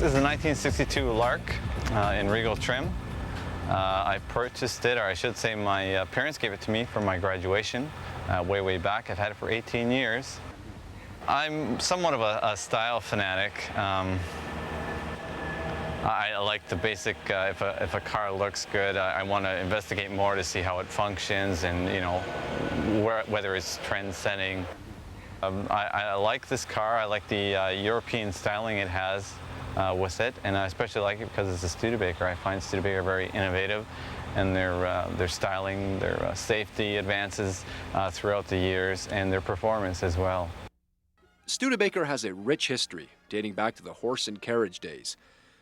is a 1962 Lark in regal trim. I purchased it, or I should say my parents gave it to me for my graduation way back. I've had it for 18 years. I'm somewhat of a style fanatic. I like the basic, if a car looks good, I want to investigate more to see how it functions and, you know, whether it's trend setting. I like this car. I like the European styling it has with it, and I especially like it because it's a Studebaker. I find Studebaker very innovative, and their styling, their safety advances throughout the years, and their performance as well. Studebaker has a rich history dating back to the horse and carriage days.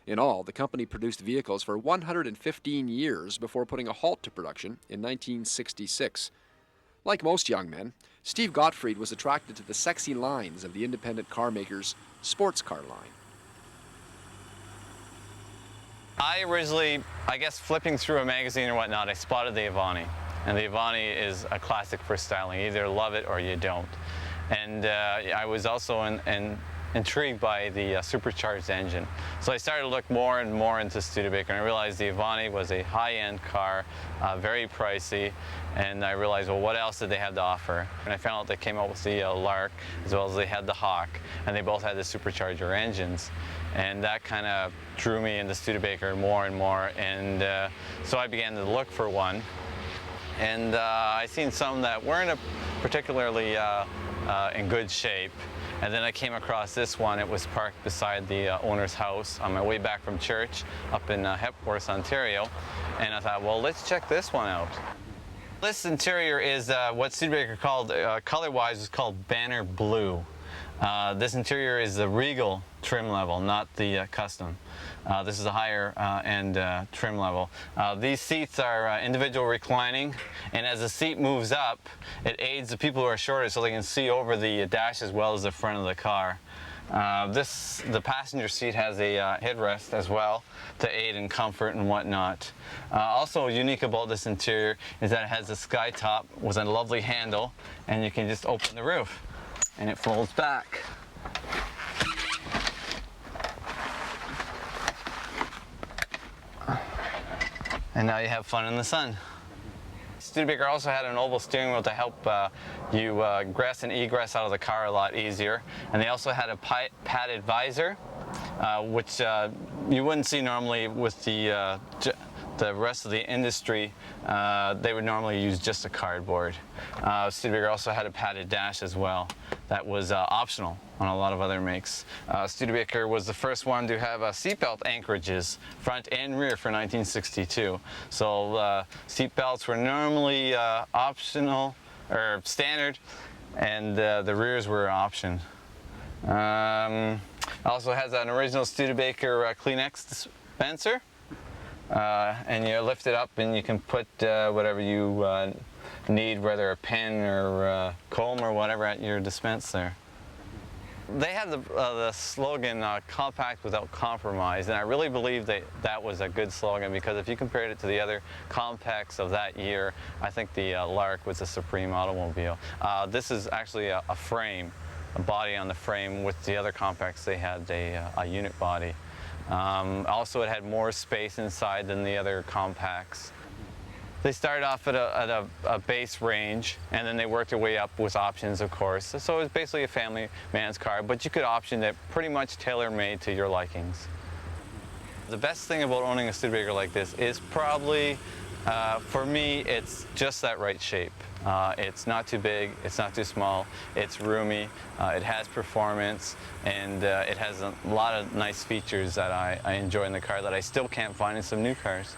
In all, the company produced vehicles for 115 years before putting a halt to production in 1966. Like most young men, Steve Gottfried was attracted to the sexy lines of the independent car maker's sports car line. I originally, I guess flipping through a magazine or whatnot, I spotted the Avani. And the Avani is a classic for styling. You either love it or you don't. And I was also intrigued by the supercharged engine. So I started to look more and more into Studebaker, and I realized the Avani was a high-end car, very pricey, and I realized, well, what else did they have to offer? And I found out they came out with the Lark, as well as they had the Hawk, and they both had the supercharger engines. And that kind of drew me into Studebaker more and more, and so I began to look for one. And I seen some that weren't particularly in good shape. And then I came across this one. It was parked beside the owner's house on my way back from church up in Hepworth, Ontario. And I thought, well, let's check this one out. This interior is what Studebaker called, color-wise, is called Banner Blue. This interior is the regal trim level, not the custom. This is a higher end trim level. These seats are individual reclining, and as the seat moves up, it aids the people who are shorter so they can see over the dash as well as the front of the car. The passenger seat has a headrest as well to aid in comfort and whatnot. Also unique about this interior is that it has a sky top with a lovely handle, and you can just open the roof and it folds back. And now you have fun in the sun. Studebaker also had an oval steering wheel to help you ingress and egress out of the car a lot easier. And they also had a padded visor, which you wouldn't see normally with the rest of the industry. They would normally use just a cardboard. Studebaker also had a padded dash as well. That was optional on a lot of other makes. Studebaker was the first one to have seatbelt anchorages, front and rear, for 1962. So seatbelts were normally optional or standard, and the rears were an option. Also has an original Studebaker Kleenex dispenser. And you lift it up and you can put whatever you need, whether a pen or comb or whatever, at your dispense there. They had the slogan, compact without compromise, and I really believe that was a good slogan, because if you compared it to the other compacts of that year, I think the Lark was a supreme automobile. This is actually a frame, a body on the frame. With the other compacts, they had a unit body. Also, it had more space inside than the other compacts. They started off at a base range, and then they worked their way up with options, of course. So it was basically a family man's car, but you could option it pretty much tailor-made to your likings. The best thing about owning a Studebaker like this is probably, for me, it's just that right shape. It's not too big, it's not too small, it's roomy, it has performance, and it has a lot of nice features that I enjoy in the car that I still can't find in some new cars.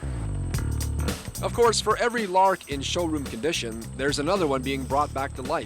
Of course, for every Lark in showroom condition, there's another one being brought back to life.